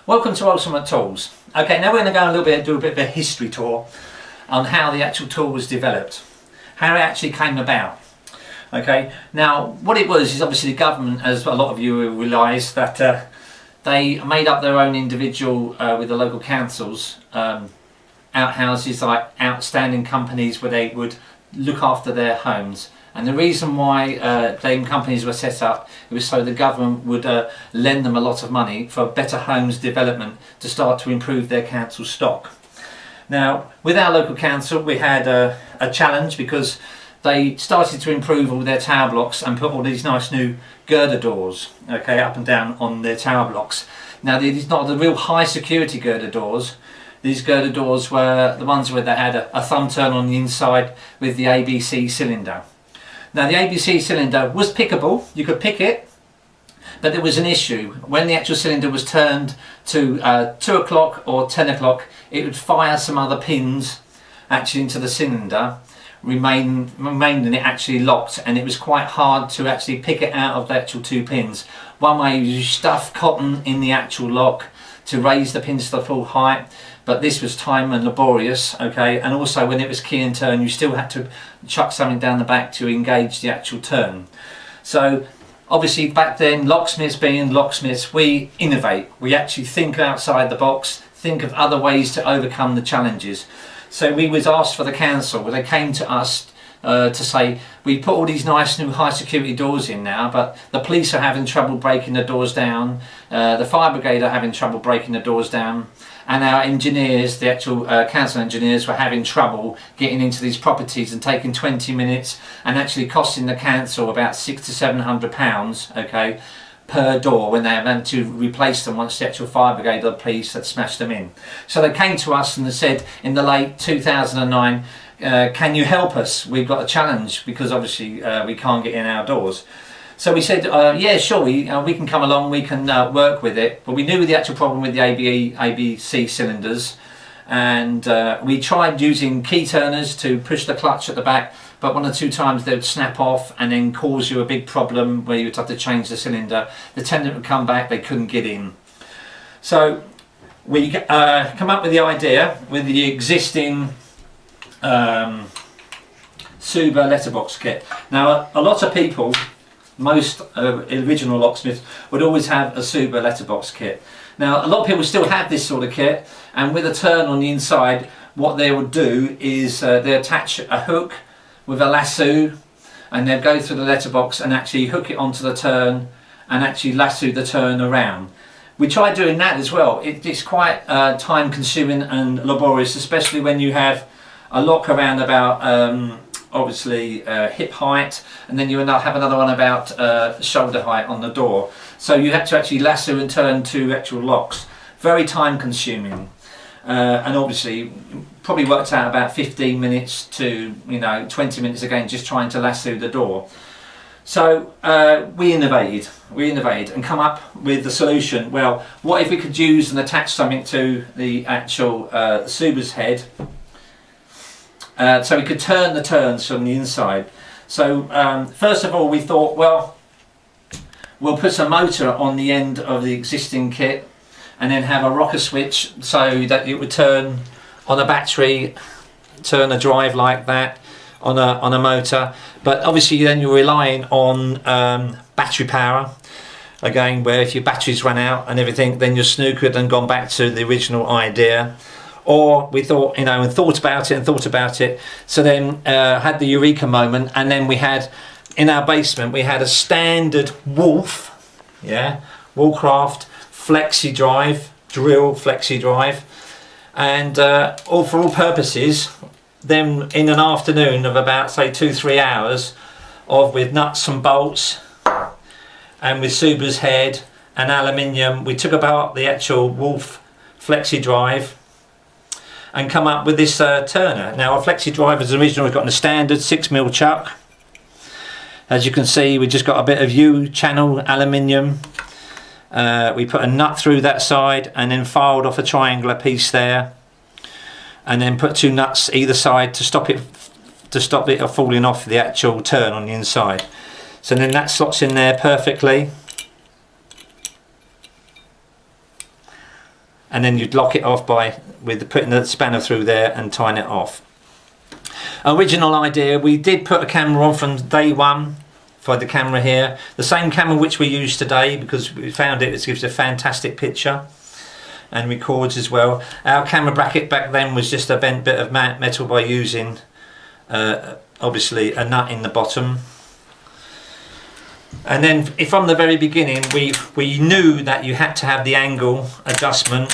Welcome to Ultimate Tools. Okay, now we're going to go do a bit of a history tour on how the actual tool was developed, how it actually came about. Okay, now what it was is obviously the government, as a lot of you will realise, that they made up their own individual with the local councils outhouses, like outstanding companies where they would look after their homes. And the reason why them companies were set up, it was so the government would lend them a lot of money for better homes development to start to improve their council stock. Now, with our local council, we had a challenge because they started to improve all their tower blocks and put all these nice new girder doors, okay, up and down on their tower blocks. Now, these are not the real high security girder doors. These girder doors were the ones where they had a thumb turn on the inside with the ABC cylinder. Now, the ABC cylinder was pickable, you could pick it, but there was an issue. When the actual cylinder was turned to 2 o'clock or 10 o'clock, it would fire some other pins actually into the cylinder, remaining it actually locked, and it was quite hard to actually pick it out of the actual 2 pins. One way you stuff cotton in the actual lock to raise the pins to the full height, but this was time and laborious, okay, and also when it was key and turn, you still had to chuck something down the back to engage the actual turn. So obviously back then, locksmiths being locksmiths, we innovate, we actually think outside the box, think of other ways to overcome the challenges. So we was asked for the council, well, they came to us to say, we put all these nice new high security doors in now, but the police are having trouble breaking the doors down, the fire brigade are having trouble breaking the doors down, and our engineers, the actual council engineers, were having trouble getting into these properties and taking 20 minutes and actually costing the council about £600 to £700, okay, per door when they had to replace them once the actual fire brigade or the police had smashed them in. So they came to us and they said in the late 2009, can you help us? We've got a challenge because obviously we can't get in our doors. So we said, yeah, sure, we can come along, we can work with it. But we knew the actual problem with the ABC cylinders, and we tried using key turners to push the clutch at the back, but 1 or 2 times they would snap off and then cause you a big problem where you would have to change the cylinder. The tenant would come back, they couldn't get in. So we come up with the idea with the existing Suba letterbox kit. Now, a lot of people, most original locksmiths, would always have a Suba letterbox kit. Now, a lot of people still have this sort of kit, and with a turn on the inside, what they would do is they attach a hook with a lasso, and they'll go through the letterbox and actually hook it onto the turn and actually lasso the turn around. We tried doing that as well. It's quite time consuming and laborious, especially when you have a lock around about obviously hip height, and then you have another one about shoulder height on the door. So you have to actually lasso and turn 2 actual locks. Very time consuming, and obviously probably worked out about 15 minutes to 20 minutes again just trying to lasso the door. So we innovated and come up with the solution. Well, what if we could use and attach something to the actual Suba's head, so we could turn the turns from the inside. So first of all, we thought, well, we'll put a motor on the end of the existing kit and then have a rocker switch so that it would turn on a battery, turn a drive like that on a motor. But obviously then you're relying on battery power again, where if your batteries run out and everything, then you're snookered and gone back to the original idea. Or we thought, and thought about it. So then had the eureka moment, and then we had, in our basement, we had a standard Wolf, Woolcraft flexi drive, drill flexi drive, and for all purposes, then in an afternoon of about say 2-3 hours with nuts and bolts, and with Suba's head and aluminium, we took apart the actual Wolf flexi drive and come up with this turner. Now, our flexi drive is originally got a standard 6mm chuck. As you can see, we just got a bit of U-channel aluminium. We put a nut through that side and then filed off a triangular piece there, and then put 2 nuts either side to stop it falling off the actual turn on the inside. So then that slots in there perfectly. and then you'd lock it off by putting the spanner through there and tying it off. Original idea, we did put a camera on from day one for the camera here, the same camera which we use today, because we found it gives a fantastic picture and records as well. Our camera bracket back then was just a bent bit of metal by using obviously a nut in the bottom. And then from the very beginning we knew that you had to have the angle adjustment,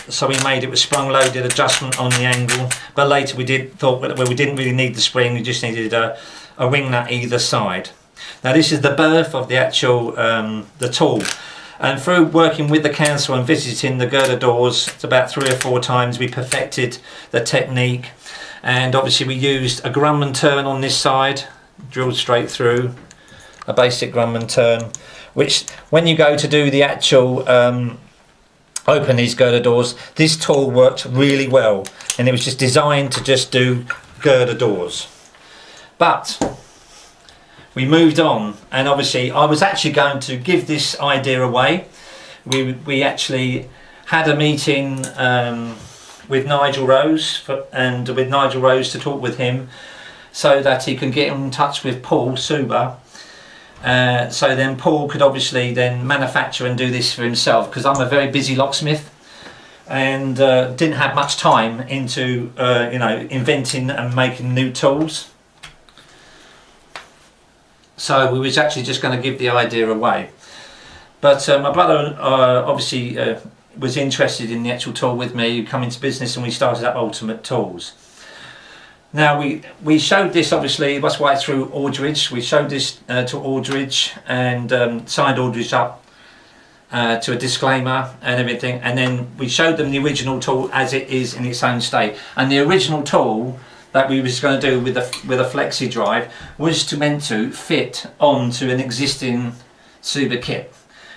so we made it with sprung loaded adjustment on the angle, but later we thought well, we didn't really need the spring, we just needed a wing nut either side. Now this is the birth of the actual the tool, and through working with the council and visiting the girder doors, it's about 3 or 4 times, we perfected the technique. And obviously we used a Grumman turn on this side, drilled straight through, a basic Grumman turn, which when you go to do the actual open these girder doors, this tool worked really well, and it was just designed to just do girder doors. But we moved on, and obviously I was actually going to give this idea away. We actually had a meeting with Nigel Rose, to talk with him so that he can get in touch with Paul Suba. So then Paul could obviously then manufacture and do this for himself, because I'm a very busy locksmith and didn't have much time into you know, inventing and making new tools. So we was actually just going to give the idea away. But my brother obviously was interested in the actual tool with me, come into business, and we started up Ultimate Tools. Now we showed this, obviously that's why it's through Aldridge. We showed this to Aldridge and signed Aldridge up to a disclaimer and everything, and then we showed them the original tool as it is in its own state. And the original tool that we was going to do with a flexi drive was meant to fit onto an existing Suba kit.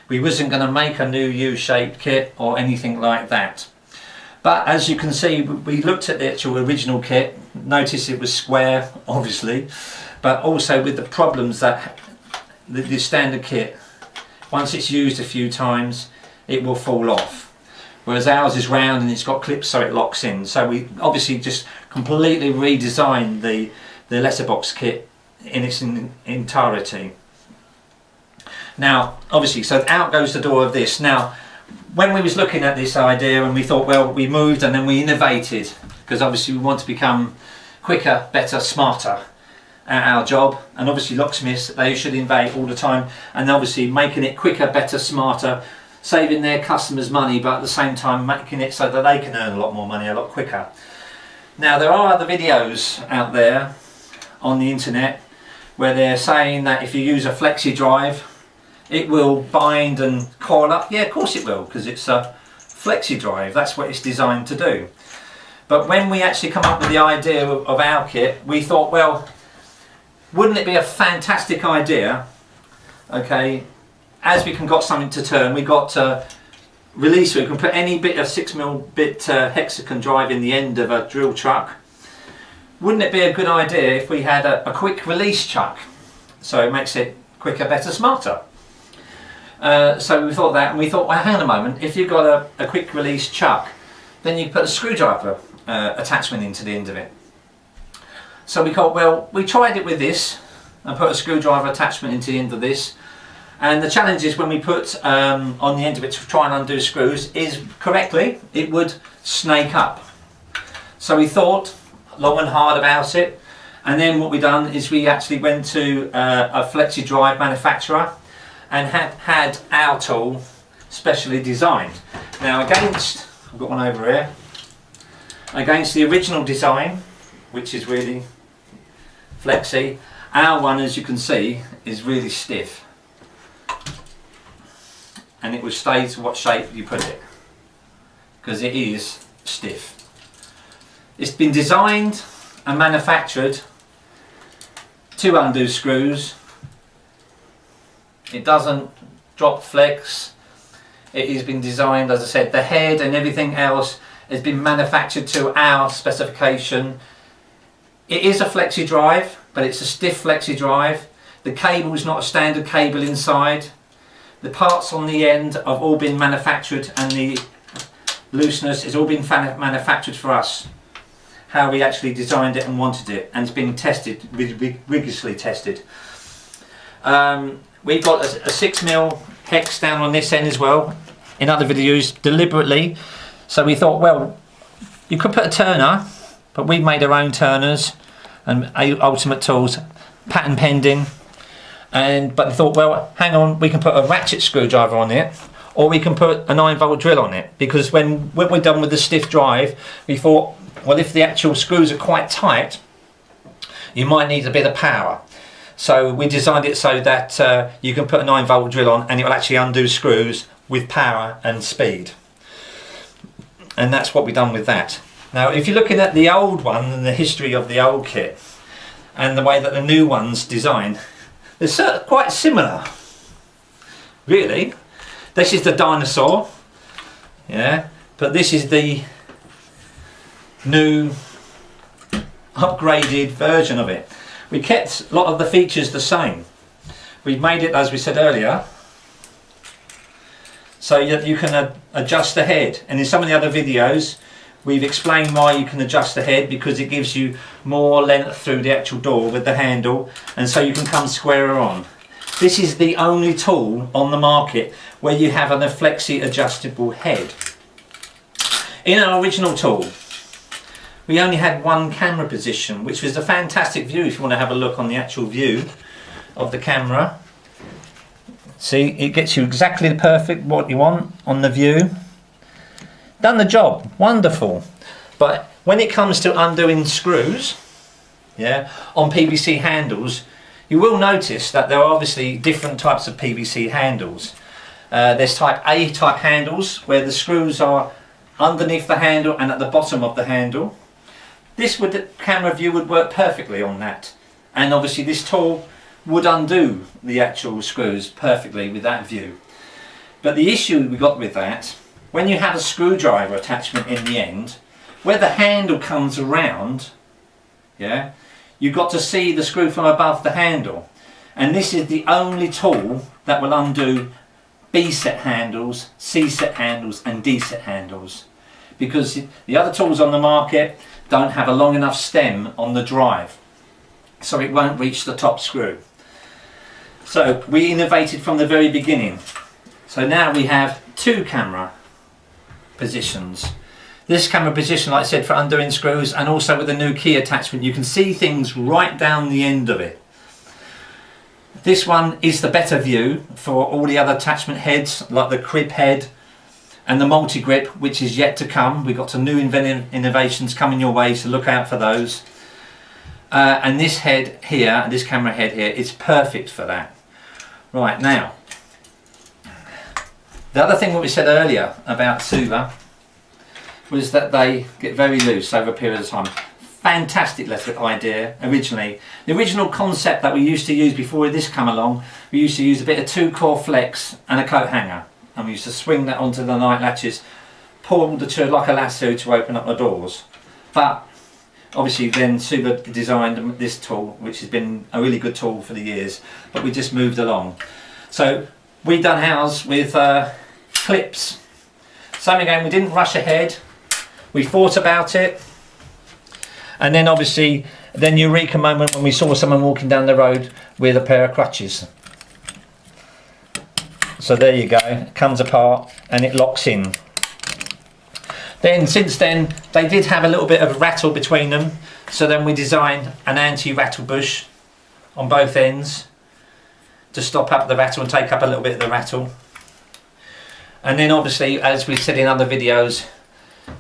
We wasn't going to make a new U-shaped kit or anything like that. But as you can see, we looked at the actual original kit, noticed it was square, obviously, but also with the problems that the standard kit, once it's used a few times, it will fall off. Whereas ours is round and it's got clips so it locks in. So we obviously just completely redesigned the Letterbox kit in its entirety. Now, obviously, so out goes the door of this. Now, when we was looking at this idea, and we thought, well, we moved and then we innovated, because obviously we want to become quicker, better, smarter at our job. And obviously locksmiths, they should innovate all the time, and obviously making it quicker, better, smarter, saving their customers money, but at the same time making it so that they can earn a lot more money a lot quicker. Now, there are other videos out there on the internet where they're saying that if you use a flexi drive, it will bind and coil up. Yeah, of course it will, because it's a flexi drive. That's what it's designed to do. But when we actually come up with the idea of our kit, we thought, well, wouldn't it be a fantastic idea, okay, as we can got something to turn, we got release, we can put any bit of 6mm bit hexagon drive in the end of a drill chuck. Wouldn't it be a good idea if we had a quick release chuck, so it makes it quicker, better, smarter? So we thought that, and we thought, well, hang on a moment, if you've got a quick release chuck, then you put a screwdriver attachment into the end of it. So we thought, well, we tried it with this and put a screwdriver attachment into the end of this, and the challenge is when we put on the end of it to try and undo screws is correctly, it would snake up. So we thought long and hard about it, and then what we done is we actually went to a flexi drive manufacturer and had our tool specially designed. Now against, I've got one over here, against the original design, which is really flexi, our one, as you can see, is really stiff. And it will stay to what shape you put it, because it is stiff. It's been designed and manufactured to undo screws. It doesn't drop flex. It has been designed, as I said, the head and everything else has been manufactured to our specification. It is a flexi drive, but it's a stiff flexi drive. The cable is not a standard cable inside. The parts on the end have all been manufactured, and the looseness, it's all been manufactured for us. How we actually designed it and wanted it, and it's been tested, rigorously tested. We've got a 6mm hex down on this end as well, in other videos, deliberately. So we thought, well, you could put a turner, but we made our own turners and ultimate tools, patent pending. But I thought, well, hang on, we can put a ratchet screwdriver on it, or we can put a 9-volt drill on it, because when we're done with the stiff drive, we thought, well, if the actual screws are quite tight, you might need a bit of power. So we designed it so that you can put a 9-volt drill on and it will actually undo screws with power and speed. And that's what we've done with that. Now, if you're looking at the old one and the history of the old kit and the way that the new one's designed, they're quite similar, really. This is the dinosaur, yeah, but this is the new upgraded version of it. We kept a lot of the features the same. We've made it, as we said earlier, so that you can adjust the head, and in some of the other videos we've explained why you can adjust the head, because it gives you more length through the actual door with the handle, and so you can come squarer on. This is the only tool on the market where you have a flexi adjustable head. In our original tool, we only had one camera position, which was a fantastic view if you want to have a look on the actual view of the camera. See, it gets you exactly the perfect what you want on the view. Done the job, wonderful. But when it comes to undoing screws, yeah, on PVC handles, you will notice that there are obviously different types of PVC handles. There's type A type handles where the screws are underneath the handle and at the bottom of the handle. The camera view would work perfectly on that, and obviously this tool would undo the actual screws perfectly with that view. But the issue we got with that, when you have a screwdriver attachment in the end, where the handle comes around, yeah, you've got to see the screw from above the handle, and this is the only tool that will undo B set handles, C set handles and D set handles, because the other tools on the market don't have a long enough stem on the drive, so it won't reach the top screw. So we innovated from the very beginning. So now we have two camera positions. This camera position, like I said, for undoing screws, and also with the new key attachment, you can see things right down the end of it. This one is the better view for all the other attachment heads, like the crib head and the multi-grip, which is yet to come. We've got some new innovations coming your way, so look out for those. And this head here, this camera head here, is perfect for that. Right, now, the other thing that we said earlier about Suva was that they get very loose over a period of time. Fantastic little idea originally. The original concept that we used to use before this come along, we used to use a bit of 2-core flex and a coat hanger, and we used to swing that onto the night latches, pull the two like a lasso to open up the doors. But obviously then Suva designed this tool, which has been a really good tool for the years, but we just moved along. So we done ours with clips. Same again, we didn't rush ahead, we thought about it, and then obviously then eureka moment when we saw someone walking down the road with a pair of crutches. So there you go, it comes apart and it locks in. Then since then they did have a little bit of a rattle between them, so then we designed an anti-rattle bush on both ends to stop up the rattle and take up a little bit of the rattle. And then obviously, as we said in other videos,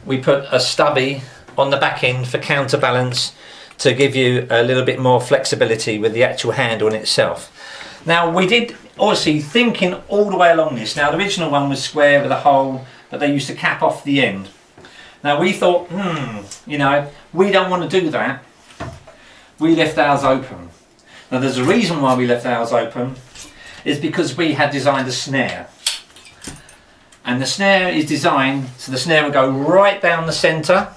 we put a stubby on the back end for counterbalance to give you a little bit more flexibility with the actual handle in itself. Now we did obviously thinking all the way along this. Now the original one was square with a hole that they used to cap off the end. Now we thought, you know, we don't want to do that. We left ours open. Now there's a reason why we left ours open, is because we had designed a snare. And the snare is designed so the snare will go right down the centre,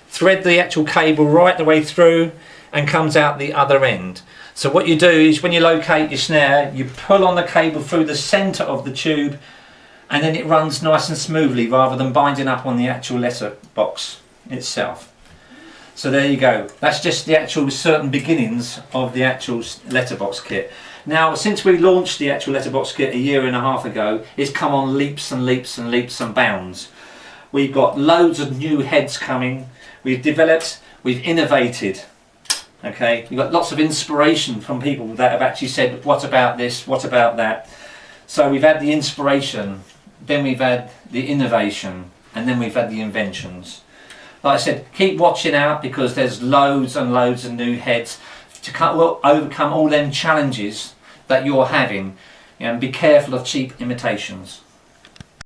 thread the actual cable right the way through and comes out the other end. So what you do is when you locate your snare, you pull on the cable through the centre of the tube and then it runs nice and smoothly rather than binding up on the actual letterbox itself. So there you go. That's just the actual certain beginnings of the actual letterbox kit. Now, since we launched the actual letterbox kit a year and a half ago, it's come on leaps and leaps and leaps and bounds. We've got loads of new heads coming. We've developed, we've innovated. Okay, we've got lots of inspiration from people that have actually said, what about this, what about that? So we've had the inspiration, then we've had the innovation, and then we've had the inventions. Like I said, keep watching out, because there's loads and loads of new heads to overcome all them challenges that you're having, and be careful of cheap imitations.